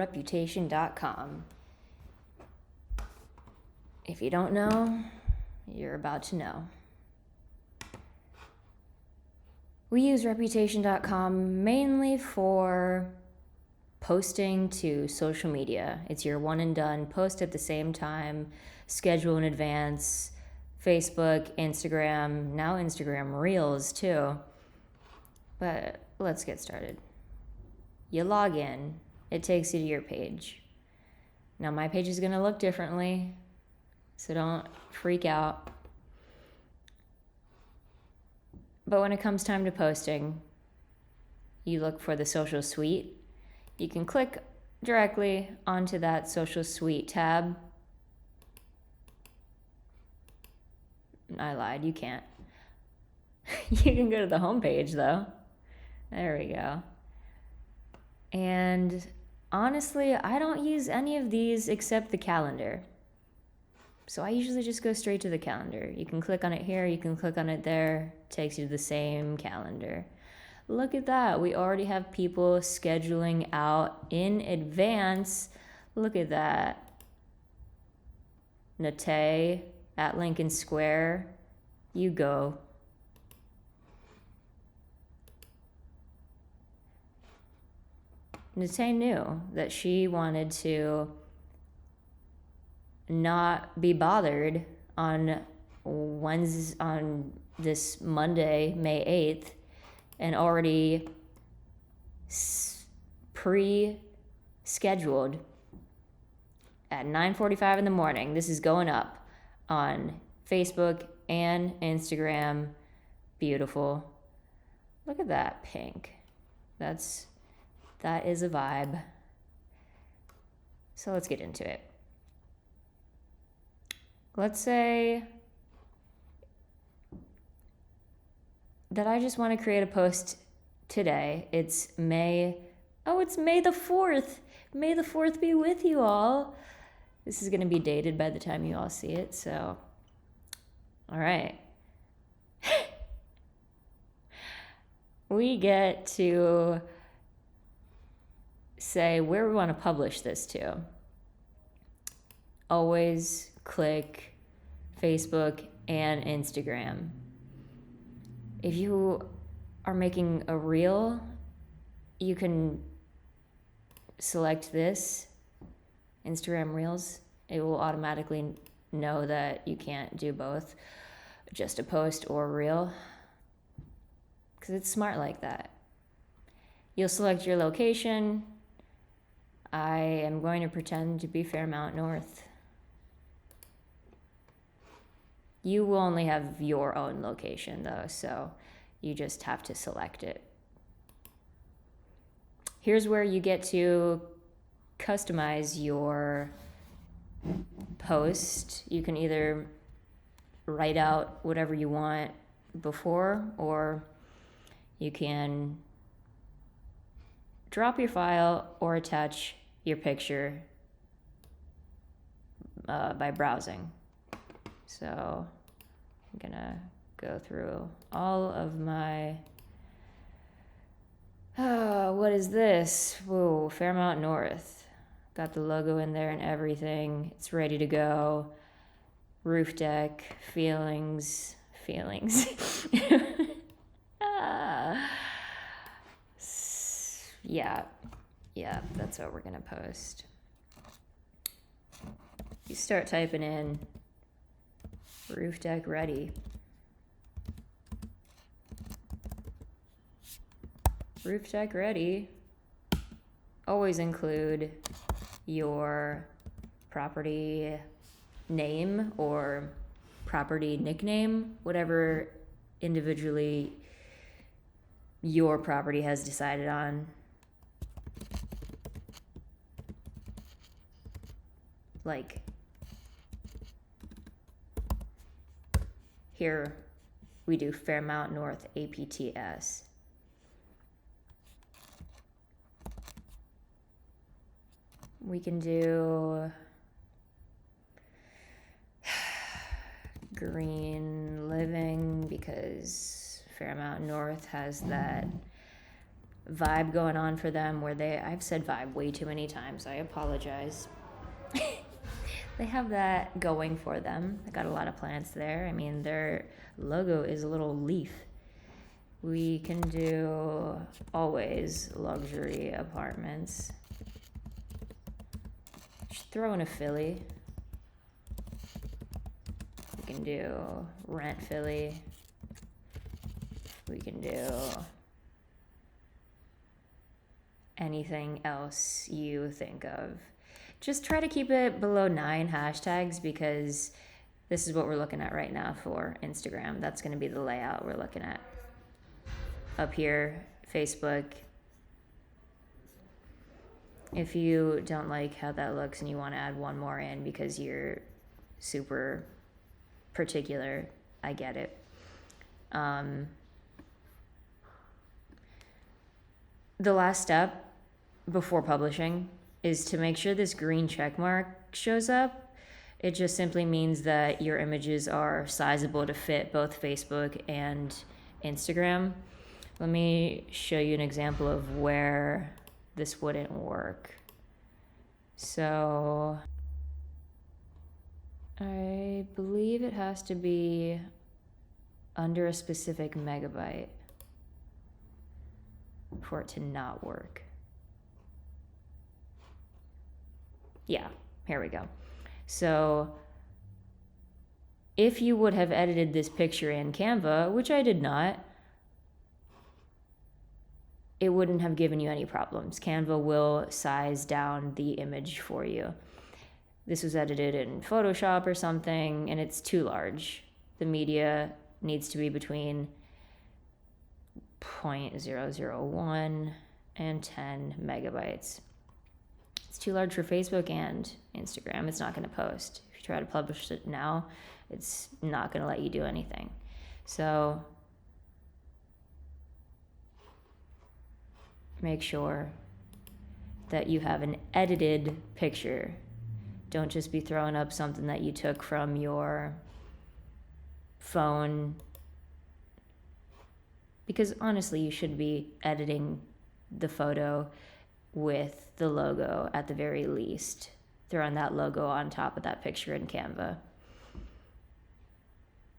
Reputation.com. If you don't know, you're about to know. We use Reputation.com mainly for posting to social media. It's your one and done, post at the same time, schedule in advance, Facebook, Instagram, now Instagram Reels too. But let's get started. You log in, it takes you to your page. Now my page is gonna look differently, so don't freak out. But when it comes time to posting, you look for the social suite. You can click directly onto that social suite tab. I lied, you can't. You can go to the home page though. There we go. And honestly, I don't use any of these except the calendar. So I usually just go straight to the calendar. You can click on it here, you can click on it there, takes you to the same calendar. Look at that, we already have people scheduling out in advance. Look at that. Nate at Lincoln Square, you go. Nate knew that she wanted to not be bothered on this Monday, May 8th, and already pre-scheduled at 9:45 in the morning. This is going up on Facebook and Instagram. Beautiful. Look at that pink. That is a vibe. So let's get into it. Let's say that I just want to create a post today. It's May the 4th. May the 4th be with you all. This is going to be dated by the time you all see it, so all right. We get to say where we want to publish this to. Always click Facebook and Instagram. If you are making a reel, you can select this, Instagram Reels. It will automatically know that you can't do both, just a post or a reel, because it's smart like that. You'll select your location. I am going to pretend to be Fairmount North. You will only have your own location though, so you just have to select it. Here's where you get to customize your post. You can either write out whatever you want before, or you can drop your file or attach your picture by browsing. So I'm gonna go through all of my, what is this? Whoa, Fairmount North. Got the logo in there and everything. It's ready to go. Roof deck, feelings. Yeah, that's what we're gonna post. You start typing in roof deck ready. Roof deck ready. Always include your property name or property nickname, whatever individually your property has decided on. Like, here we do Fairmount North APTS. We can do green living because Fairmount North has that vibe going on for them where I've said vibe way too many times. I apologize. They have that going for them. They got a lot of plants there. I mean, their logo is a little leaf. We can do always luxury apartments. Just throw in a Philly. We can do rent Philly. We can do anything else you think of. Just try to keep it below 9 hashtags because this is what we're looking at right now for Instagram. That's going to be the layout we're looking at. Up here, Facebook. If you don't like how that looks and you want to add one more in because you're super particular, I get it. The last step before publishing is to make sure this green check mark shows up. It just simply means that your images are sizable to fit both Facebook and Instagram. Let me show you an example of where this wouldn't work. So I believe it has to be under a specific megabyte for it to not work. Yeah, here we go. So if you would have edited this picture in Canva, which I did not, it wouldn't have given you any problems. Canva will size down the image for you. This was edited in Photoshop or something, and it's too large. The media needs to be between 0.001 and 10 megabytes. It's too large for Facebook and Instagram. It's not going to post. If you try to publish it now, it's not going to let you do anything. So make sure that you have an edited picture. Don't just be throwing up something that you took from your phone. Because honestly, you should be editing the photo with the logo at the very least. Throwing that logo on top of that picture in Canva.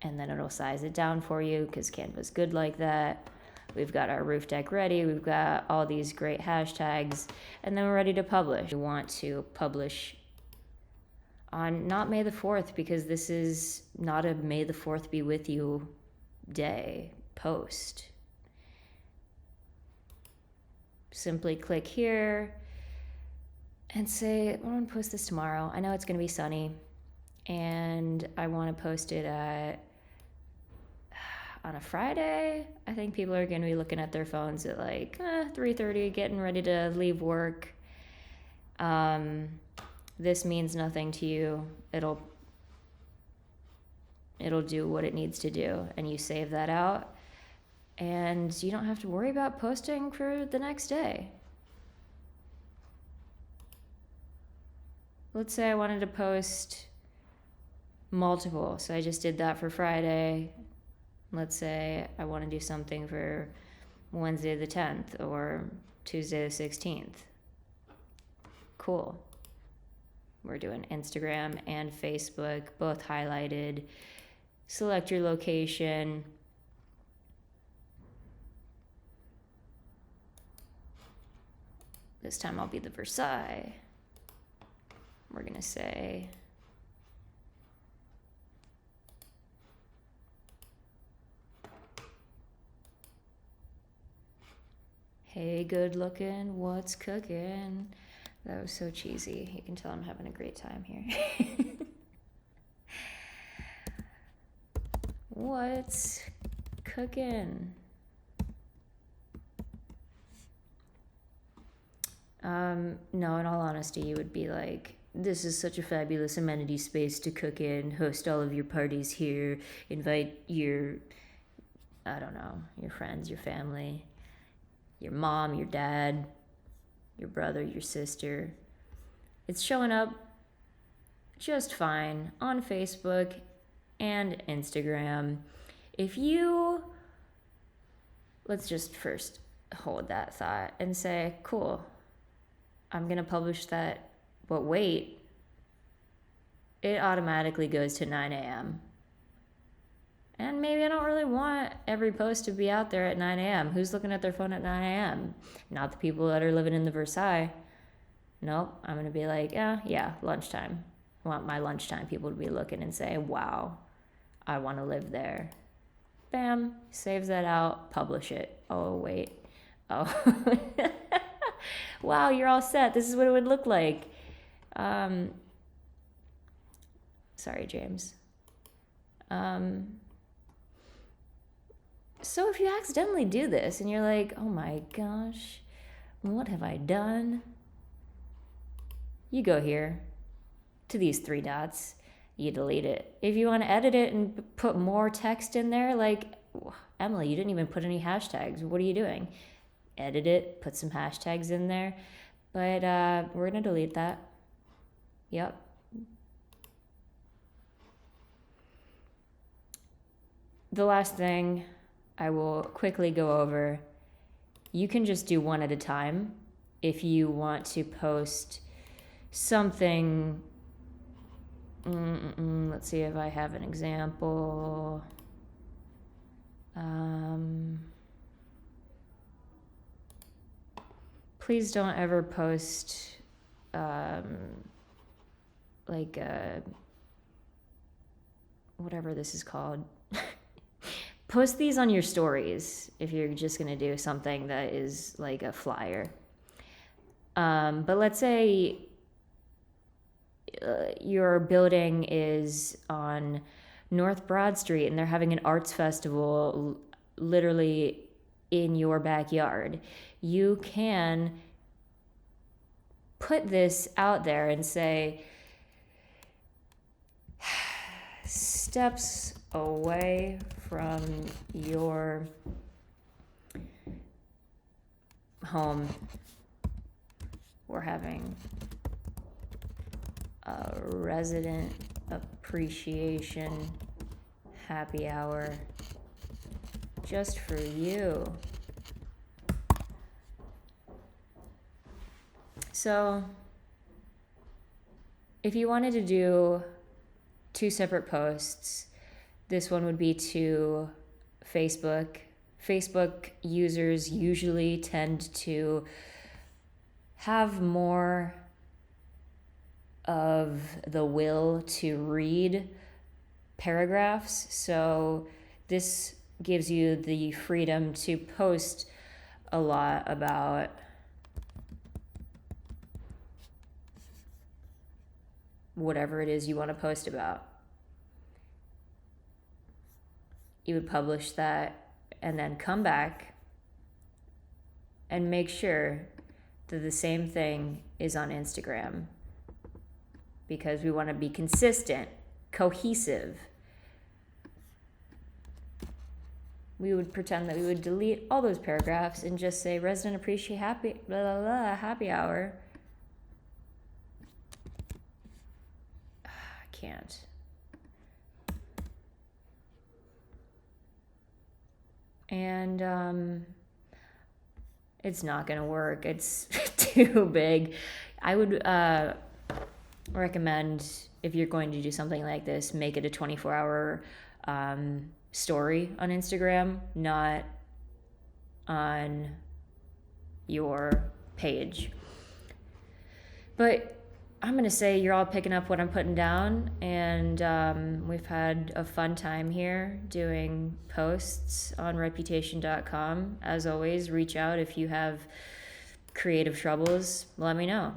And then it'll size it down for you because Canva's good like that. We've got our roof deck ready. We've got all these great hashtags. And then we're ready to publish. We want to publish on not May the 4th because this is not a May the 4th be with you day post. Simply click here and say, I want to post this tomorrow. I know it's going to be sunny and I want to post it on a Friday. I think people are going to be looking at their phones at like 3:30, getting ready to leave work. This means nothing to you. It'll do what it needs to do, and you save that out, and you don't have to worry about posting for the next day. Let's say I wanted to post multiple, so I just did that for Friday. Let's say I want to do something for Wednesday the 10th or Tuesday the 16th. Cool. We're doing Instagram and Facebook, both highlighted. Select your location. This time I'll be the Versailles. We're going to say hey, good looking, what's cooking? That was so cheesy. You can tell I'm having a great time here. What's cooking? No, in all honesty, you would be like, this is such a fabulous amenity space to cook in, host all of your parties here, invite your, I don't know, your friends, your family, your mom, your dad, your brother, your sister. It's showing up just fine on Facebook and Instagram. If you, let's just first hold that thought and say, cool, I'm going to publish that. But wait, it automatically goes to 9 a.m. And maybe I don't really want every post to be out there at 9 a.m. Who's looking at their phone at 9 a.m.? Not the people that are living in the Versailles. Nope, I'm going to be like, yeah, lunchtime. I want my lunchtime people to be looking and say, wow, I want to live there. Bam, saves that out, publish it. Oh, wait. Oh. Wow, you're all set. This is what it would look like. Sorry, James. So if you accidentally do this and you're like, oh my gosh, what have I done? You go here to these 3 dots, you delete it. If you want to edit it and put more text in there, like, Emily, you didn't even put any hashtags. What are you doing? Edit it, put some hashtags in there. But we're going to delete that. Yep. The last thing I will quickly go over, you can just do one at a time. If you want to post something, let's see if I have an example. Please don't ever post whatever this is called. Post these on your stories if you're just going to do something that is like a flyer. But let's say your building is on North Broad Street and they're having an arts festival literally in your backyard. You can put this out there and say, steps away from your home, we're having a resident appreciation happy hour just for you. So if you wanted to do 2 separate posts, this one would be to Facebook. Facebook users usually tend to have more of the will to read paragraphs. So this gives you the freedom to post a lot about whatever it is you want to post about. You would publish that and then come back and make sure that the same thing is on Instagram, because we want to be consistent, cohesive. We would pretend that we would delete all those paragraphs and just say resident appreciate happy blah, blah, blah, happy hour. I can't. And it's not gonna work. It's too big. I would recommend, if you're going to do something like this, make it a 24-hour story on Instagram, not on your page. But I'm going to say you're all picking up what I'm putting down, and we've had a fun time here doing posts on reputation.com. As always, reach out if you have creative troubles. Let me know.